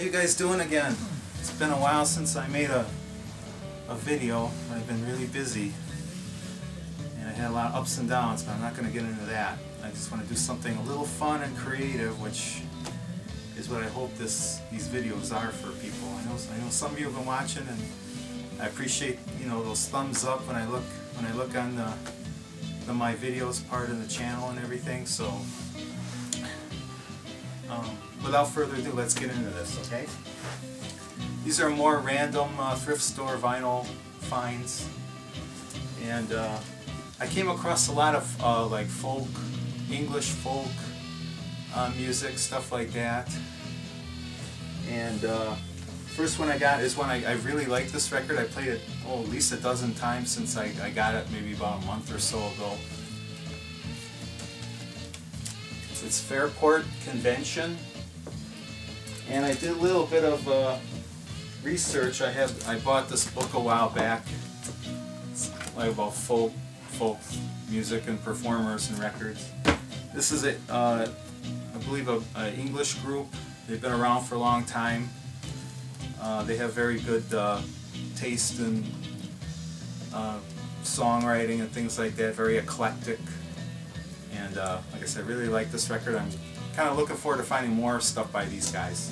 you guys doing again? It's been a while since I made a video. I've been really busy and I had a lot of ups and downs, but I'm not going to get into that. I just want to do something a little fun and creative, which is what I hope these videos are for people. I know some of you have been watching, and I appreciate, you know, those thumbs up when I look on my videos part of the channel and everything. So without further ado, let's get into this, okay? These are more random thrift store vinyl finds, and I came across a lot of like folk, English folk music, stuff like that. And first one I got is one I really like this record. I played it at least a dozen times since I got it, maybe about a month or so ago. It's Fairport Convention, and I did a little bit of research. I bought this book a while back. It's like about folk music and performers and records. This is I believe an English group. They've been around for a long time. They have very good taste in songwriting and things like that. Very eclectic. And like I said, I really like this record. I'm kind of looking forward to finding more stuff by these guys.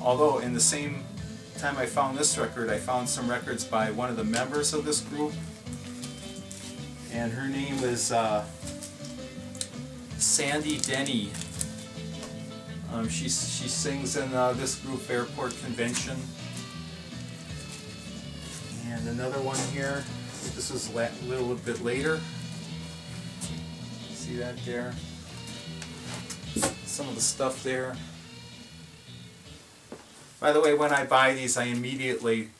Although in the same time I found this record, I found some records by one of the members of this group. And her name is Sandy Denny. She sings in this group, Fairport Convention. And another one here. This was a little bit later. See that there? Some of the stuff there. By the way, when I buy these, I immediately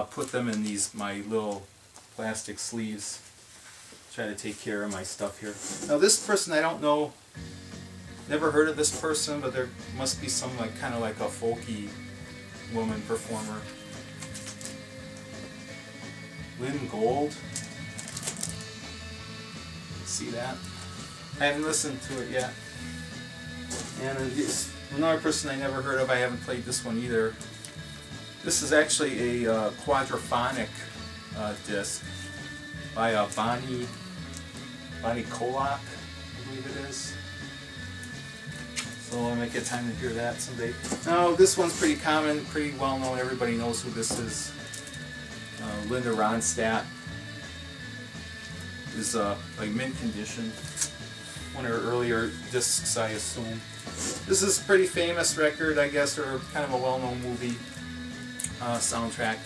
put them in my little plastic sleeves. Try to take care of my stuff here. Now this person, I don't know, never heard of this person, but there must be some kind of like a folky woman performer. Lynn Gold. See that? I haven't listened to it yet. And another person I never heard of. I haven't played this one either. This is actually a quadraphonic disc by Bonnie Kolak, I believe it is. So I might get time to hear that someday. Now this one's pretty common, pretty well known. Everybody knows who this is. Linda Ronstadt is like mint condition. One of her earlier discs, I assume. This is a pretty famous record, I guess, or kind of a well-known movie soundtrack.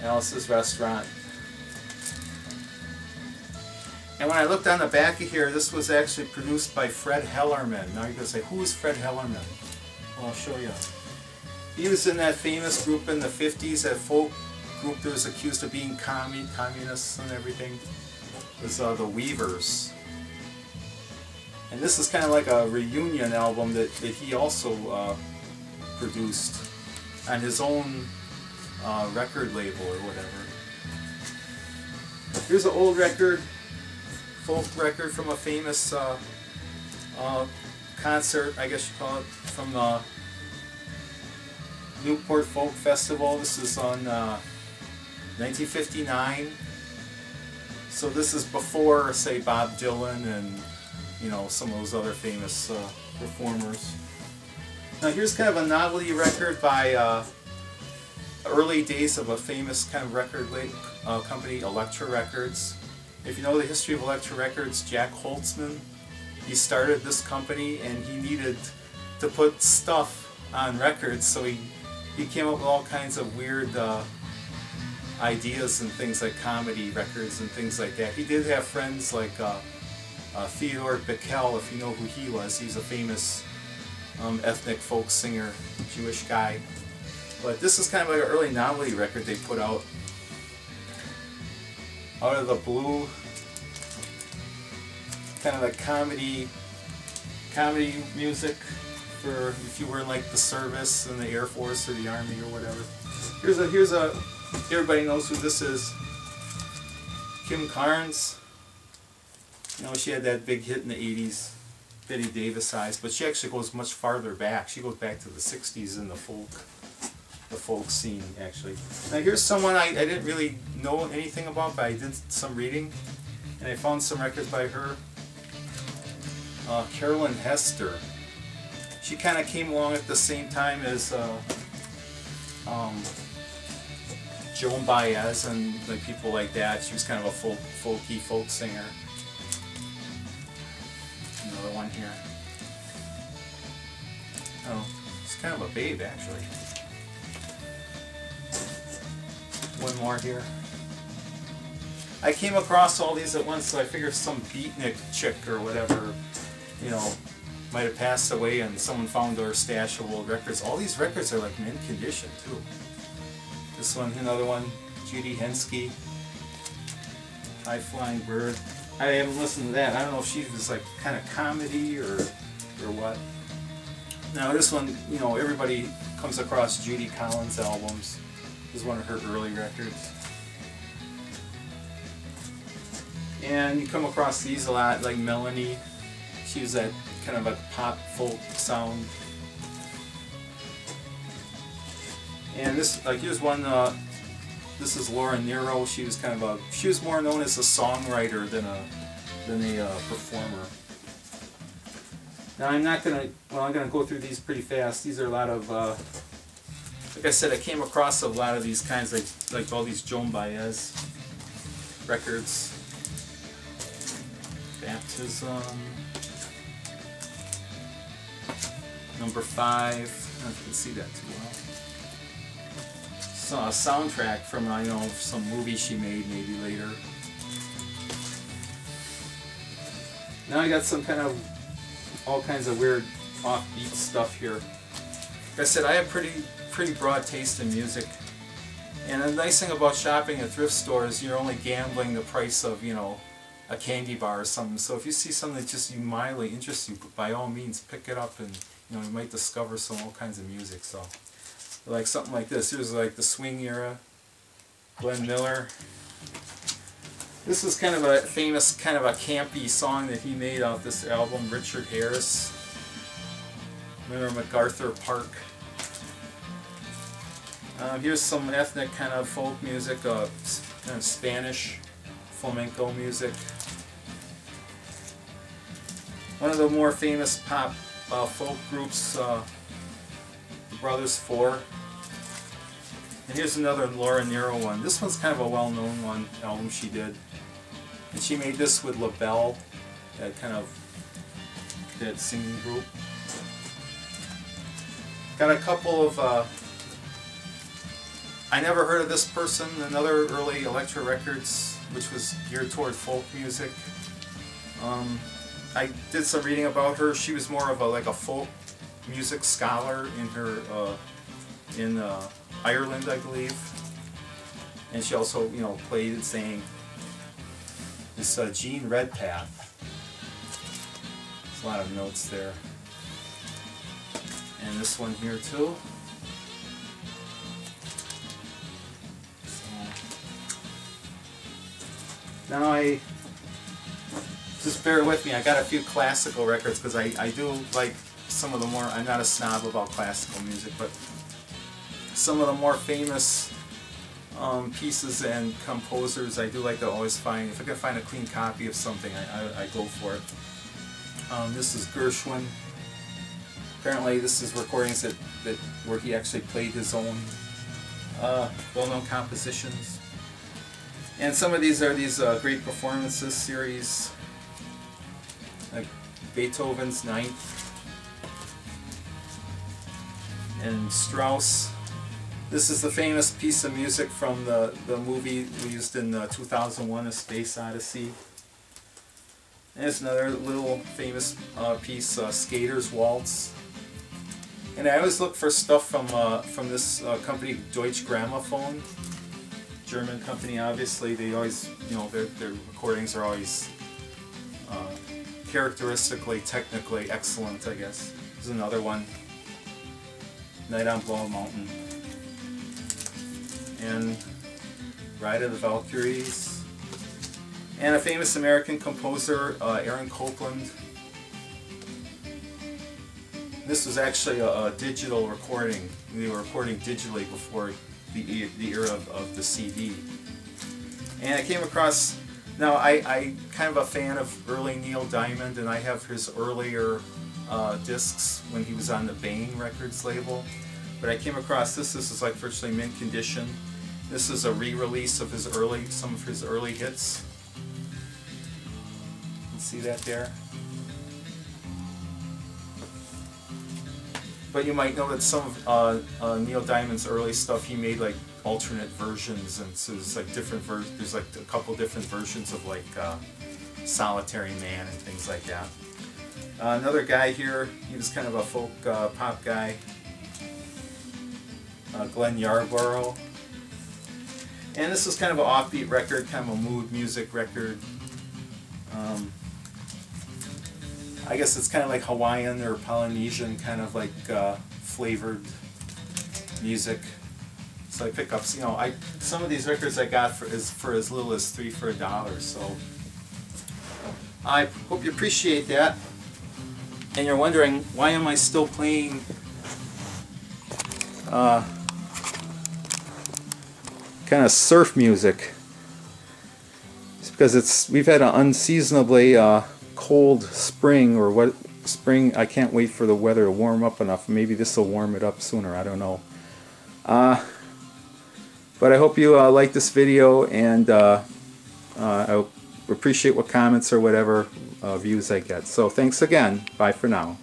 Alice's Restaurant. And when I looked on the back of here, this was actually produced by Fred Hellerman. Now you're going to say, who is Fred Hellerman? Well, I'll show you. He was in that famous group in the 50s, that folk group that was accused of being communists and everything. It was the Weavers. And this is kind of like a reunion album that he also produced on his own record label or whatever. Here's an old record, folk record from a famous concert, I guess you call it, from the Newport Folk Festival. This is on 1959. So this is before, say, Bob Dylan and, you know, some of those other famous performers. Now here's kind of a novelty record by early days of a famous kind of record company, Elektra Records. If you know the history of Elektra Records, Jack Holtzman, he started this company and he needed to put stuff on records, so he came up with all kinds of weird ideas and things like comedy records and things like that. He did have friends like Theodore Bickel, if you know who he was. He's a famous ethnic folk singer, Jewish guy. But this is kind of like an early novelty record they put out of the blue. Kind of like comedy music for if you were in like the service in the Air Force or the Army or whatever. Here's a everybody knows who this is. Kim Carnes. You know, she had that big hit in the 80s. Betty Davis eyes, but she actually goes much farther back. She goes back to the 60s in the folk scene, actually. Now here's someone I didn't really know anything about, but I did some reading, and I found some records by her. Carolyn Hester. She kind of came along at the same time as Joan Baez and like people like that. She was kind of a folky folk singer. Another one here. Oh, she's kind of a babe actually. One more here. I came across all these at once, so I figured some beatnik chick or whatever, you know, might have passed away and someone found her stash of old records. All these records are like mint condition too. This one, another one, Judy Henske, High Flying Bird. I haven't listened to that. I don't know if she was like kind of comedy or what. Now this one, you know, everybody comes across Judy Collins albums. This is one of her early records. And you come across these a lot, like Melanie. She was that kind of a pop folk sound. And this, like, here's one. This is Laura Nyro. She was kind of she was more known as a songwriter than a performer. Now I'm not gonna. Well, I'm gonna go through these pretty fast. These are a lot of. Like I said, I came across a lot of these kinds, like all these Joan Baez records. Baptism. Number 5. I don't know if you can see that too well. So a soundtrack from, I know, some movie she made maybe later. Now I got some kind of, all kinds of weird offbeat stuff here. Like I said, I have pretty broad taste in music. And the nice thing about shopping at thrift stores, you're only gambling the price of, you know, a candy bar or something. So if you see something that just mildly interests you, by all means pick it up, and you know, you might discover all kinds of music. So like something like this. Here's like the swing era, Glenn Miller. This is kind of a famous, kind of a campy song that he made off this album, Richard Harris. Remember MacArthur Park. Here's some ethnic kind of folk music, kind of Spanish flamenco music. One of the more famous pop folk groups, the Brothers Four. And here's another Laura Nyro one. This one's kind of a well-known one, album she did. And she made this with LaBelle, that kind of that singing group. Got a couple of I never heard of this person, another early Elektra Records, which was geared toward folk music. I did some reading about her. She was more of like a folk music scholar in her in Ireland, I believe, and she also, you know, played and sang. This Jean Redpath. There's a lot of notes there, and this one here too. Now just bear with me, I got a few classical records because I do like some of the more, I'm not a snob about classical music, but some of the more famous pieces and composers I do like to always find. If I can find a clean copy of something, I go for it. This is Gershwin. Apparently this is recordings that where he actually played his own well-known compositions. And some of these are these great performances series, like Beethoven's Ninth, and Strauss. This is the famous piece of music from the movie we used in 2001: A Space Odyssey. And there's another little famous piece, Skater's Waltz. And I always look for stuff from this company, Deutsche Grammophon. German company, obviously. They always, you know, their recordings are always characteristically, technically excellent, I guess. There's another one, Night on Blow Mountain, and Ride of the Valkyries, and a famous American composer, Aaron Copland. This was actually a digital recording. They were recording digitally before the era of the CD. And I came across, now I kind of a fan of early Neil Diamond, and I have his earlier discs when he was on the Bang Records label. But I came across this. This is like virtually mint condition. This is a re-release of some of his early hits. You can see that there. But you might know that some of Neil Diamond's early stuff, he made like alternate versions, and so there's like different there's like a couple different versions of like Solitary Man and things like that. Another guy here, he was kind of a folk pop guy, Glenn Yarborough. And this is kind of an offbeat record, kind of a mood music record. I guess it's kind of like Hawaiian or Polynesian kind of like flavored music. So I pick up, you know, some of these records I got for as little as $3 for $1. So I hope you appreciate that. And you're wondering, why am I still playing kind of surf music? It's because we've had an unseasonably cold spring, or what spring. I can't wait for the weather to warm up enough. Maybe this will warm it up sooner, I don't know. But I hope you like this video, and I appreciate what comments or whatever views I get. So thanks again. Bye for now.